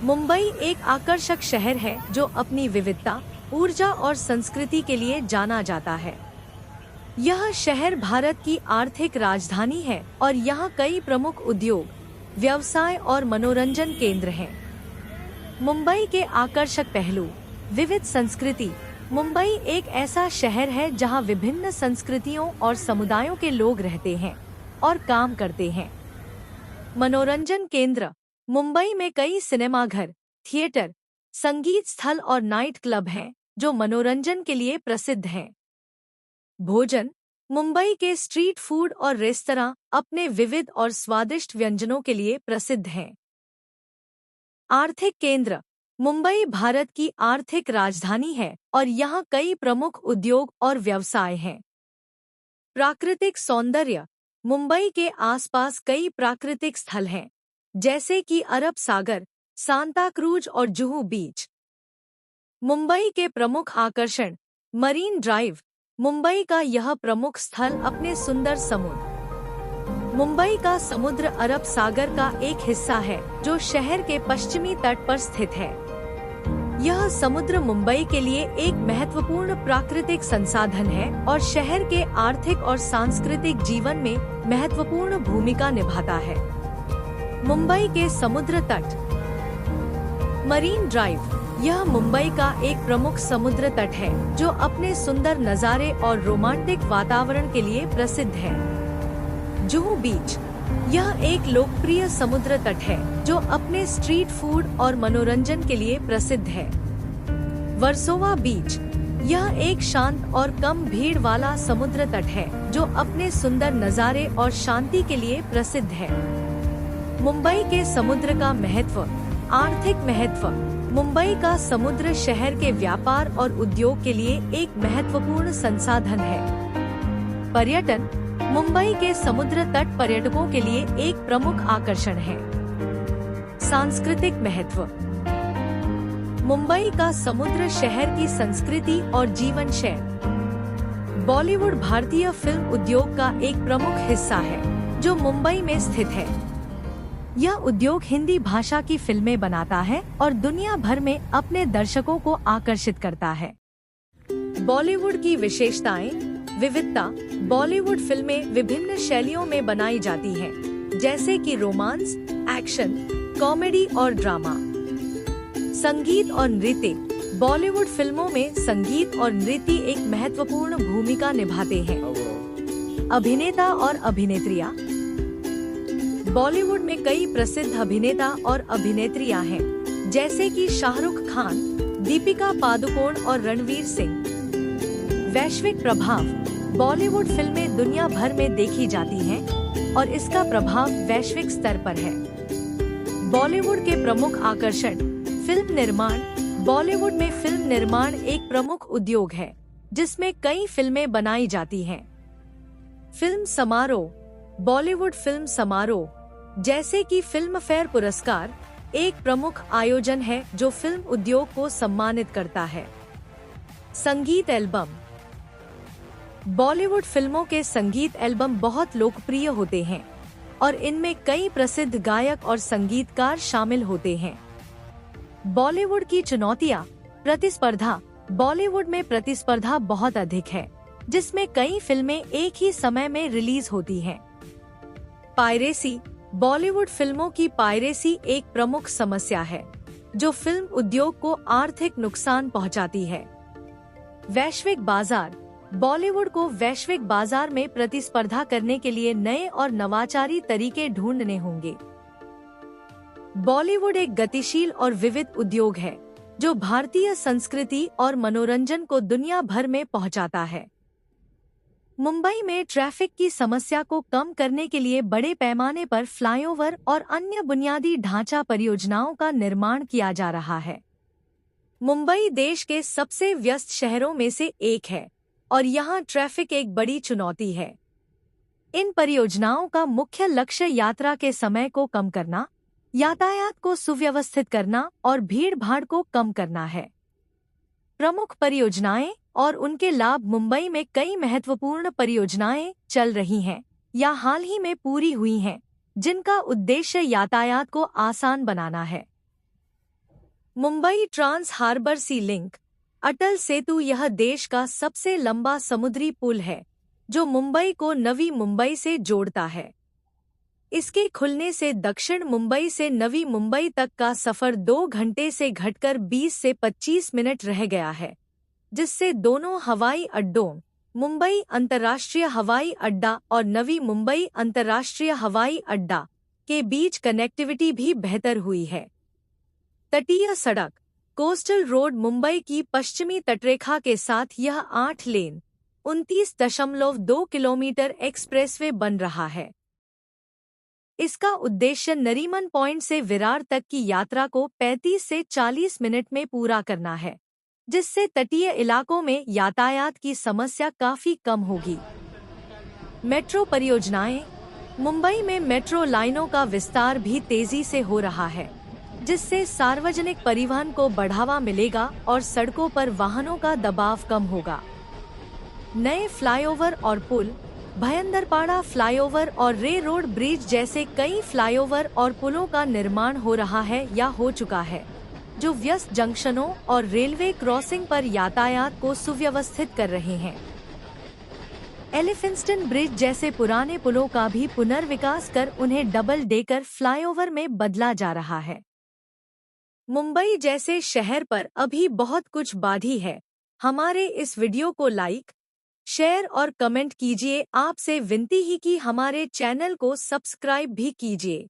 मुंबई एक आकर्षक शहर है जो अपनी विविधता, ऊर्जा और संस्कृति के लिए जाना जाता है। यह शहर भारत की आर्थिक राजधानी है और यहाँ कई प्रमुख उद्योग, व्यवसाय और मनोरंजन केंद्र हैं। मुंबई के आकर्षक पहलू। विविध संस्कृति। मुंबई एक ऐसा शहर है जहाँ विभिन्न संस्कृतियों और समुदायों के लोग रहते हैं और काम करते हैं। मनोरंजन केंद्र। मुंबई में कई सिनेमाघर, थिएटर, संगीत स्थल और नाइट क्लब हैं जो मनोरंजन के लिए प्रसिद्ध हैं। भोजन। मुंबई के स्ट्रीट फूड और रेस्तरां अपने विविध और स्वादिष्ट व्यंजनों के लिए प्रसिद्ध हैं। आर्थिक केंद्र। मुंबई भारत की आर्थिक राजधानी है और यहाँ कई प्रमुख उद्योग और व्यवसाय हैं। प्राकृतिक सौंदर्य। मुंबई के आसपास कई प्राकृतिक स्थल हैं, जैसे कि अरब सागर, सांता क्रूज और जुहू बीच। मुंबई के प्रमुख आकर्षण। Marine drive. मुंबई का यह प्रमुख स्थल अपने सुंदर समुद्र। मुंबई का समुद्र अरब सागर का एक हिस्सा है जो शहर के पश्चिमी तट पर स्थित है। यह समुद्र मुंबई के लिए एक महत्वपूर्ण प्राकृतिक संसाधन है और शहर के आर्थिक और सांस्कृतिक जीवन में महत्वपूर्ण भूमिका निभाता है। मुंबई के समुद्र तट। Marine drive. यह मुंबई का एक प्रमुख समुद्र तट है जो अपने सुंदर नज़ारे और रोमांटिक वातावरण के लिए प्रसिद्ध है। जुहू बीच। यह एक लोकप्रिय समुद्र तट है जो अपने स्ट्रीट फूड और मनोरंजन के लिए प्रसिद्ध है। वर्सोवा बीच। यह एक शांत और कम भीड़ वाला समुद्र तट है जो अपने सुंदर नज़ारे और शांति के लिए प्रसिद्ध है। मुंबई के समुद्र का महत्व। आर्थिक महत्व। मुंबई का समुद्र शहर के व्यापार और उद्योग के लिए एक महत्वपूर्ण संसाधन है। पर्यटन। मुंबई के समुद्र तट पर्यटकों के लिए एक प्रमुख आकर्षण है। सांस्कृतिक महत्व। मुंबई का समुद्र शहर की संस्कृति और जीवन शैली। बॉलीवुड भारतीय फिल्म उद्योग का एक प्रमुख हिस्सा है जो मुंबई में स्थित है। यह उद्योग हिंदी भाषा की फिल्में बनाता है और दुनिया भर में अपने दर्शकों को आकर्षित करता है। बॉलीवुड की विशेषताएं। विविधता। बॉलीवुड फिल्में विभिन्न शैलियों में बनाई जाती हैं, जैसे कि रोमांस, एक्शन, कॉमेडी और ड्रामा। संगीत और नृत्य। बॉलीवुड फिल्मों में संगीत और नृत्य एक महत्वपूर्ण भूमिका निभाते हैं। अभिनेता और अभिनेत्रियां। बॉलीवुड में कई प्रसिद्ध अभिनेता और अभिनेत्रियां हैं, जैसे कि शाहरुख खान, दीपिका पादुकोण और रणवीर सिंह। वैश्विक प्रभाव। बॉलीवुड फिल्में दुनिया भर में देखी जाती हैं और इसका प्रभाव वैश्विक स्तर पर है। बॉलीवुड के प्रमुख आकर्षण। फिल्म निर्माण। बॉलीवुड में फिल्म निर्माण एक प्रमुख उद्योग है जिसमें कई फिल्में बनाई जाती हैं। फिल्म समारोह। बॉलीवुड फिल्म समारोह, जैसे कि फिल्म फेयर पुरस्कार, एक प्रमुख आयोजन है जो फिल्म उद्योग को सम्मानित करता है। संगीत एल्बम। बॉलीवुड फिल्मों के संगीत एल्बम बहुत लोकप्रिय होते हैं और इनमें कई प्रसिद्ध गायक और संगीतकार शामिल होते हैं। बॉलीवुड की चुनौतियां। प्रतिस्पर्धा। बॉलीवुड में प्रतिस्पर्धा बहुत अधिक है, जिसमें कई फिल्में एक ही समय में रिलीज होती हैं। पायरेसी। बॉलीवुड फिल्मों की पायरेसी एक प्रमुख समस्या है जो फिल्म उद्योग को आर्थिक नुकसान पहुंचाती है। वैश्विक बाजार। बॉलीवुड को वैश्विक बाजार में प्रतिस्पर्धा करने के लिए नए और नवाचारी तरीके ढूंढने होंगे। बॉलीवुड एक गतिशील और विविध उद्योग है जो भारतीय संस्कृति और मनोरंजन को दुनिया भर में पहुंचाता है। मुंबई में ट्रैफिक की समस्या को कम करने के लिए बड़े पैमाने पर फ्लाईओवर और अन्य बुनियादी ढांचा परियोजनाओं का निर्माण किया जा रहा है। मुंबई देश के सबसे व्यस्त शहरों में से एक है और यहाँ ट्रैफिक एक बड़ी चुनौती है। इन परियोजनाओं का मुख्य लक्ष्य यात्रा के समय को कम करना, यातायात को सुव्यवस्थित करना और भीड़-भाड़ को कम करना है। प्रमुख परियोजनाएं और उनके लाभ। मुंबई में कई महत्वपूर्ण परियोजनाएं चल रही हैं या हाल ही में पूरी हुई हैं, जिनका उद्देश्य यातायात को आसान बनाना है। Mumbai trans harbour sea link Atal Setu यह देश का सबसे लंबा समुद्री पुल है जो मुंबई को नवी मुंबई से जोड़ता है। इसके खुलने से दक्षिण मुंबई से नवी मुंबई तक का सफर 2 घंटे से घटकर 20 से 25 मिनट रह गया है, जिससे दोनों हवाई अड्डों मुंबई अंतर्राष्ट्रीय हवाई अड्डा और नवी मुंबई अंतर्राष्ट्रीय हवाई अड्डा के बीच कनेक्टिविटी भी बेहतर हुई है। तटीय सड़क कोस्टल रोड मुंबई की पश्चिमी तटरेखा के साथ यह 8 लेन 29.2 किलोमीटर एक्सप्रेसवे बन रहा है। इसका उद्देश्य नरीमन पॉइंट से विरार तक की यात्रा को 35 से 40 मिनट में पूरा करना है, जिससे तटीय इलाकों में यातायात की समस्या काफी कम होगी। मेट्रो परियोजनाएं मुंबई में मेट्रो लाइनों का विस्तार भी तेजी से हो रहा है, जिससे सार्वजनिक परिवहन को बढ़ावा मिलेगा और सड़कों पर वाहनों का दबाव कम होगा। नए फ्लाईओवर और पुल भयंदरपाड़ा फ्लाईओवर और रे रोड ब्रिज जैसे कई फ्लाईओवर और पुलों का निर्माण हो रहा है या हो चुका है, जो व्यस्त जंक्शनों और रेलवे क्रॉसिंग पर यातायात को सुव्यवस्थित कर रहे हैं। एलिफिंस्टन ब्रिज जैसे पुराने पुलों का भी पुनर्विकास कर उन्हें डबल डेकर फ्लाईओवर में बदला जा रहा है। मुंबई जैसे शहर पर अभी बहुत कुछ बाकी है। हमारे इस वीडियो को लाइक, शेयर और कमेंट कीजिए। आपसे विनती ही कि हमारे चैनल को सब्सक्राइब भी कीजिए।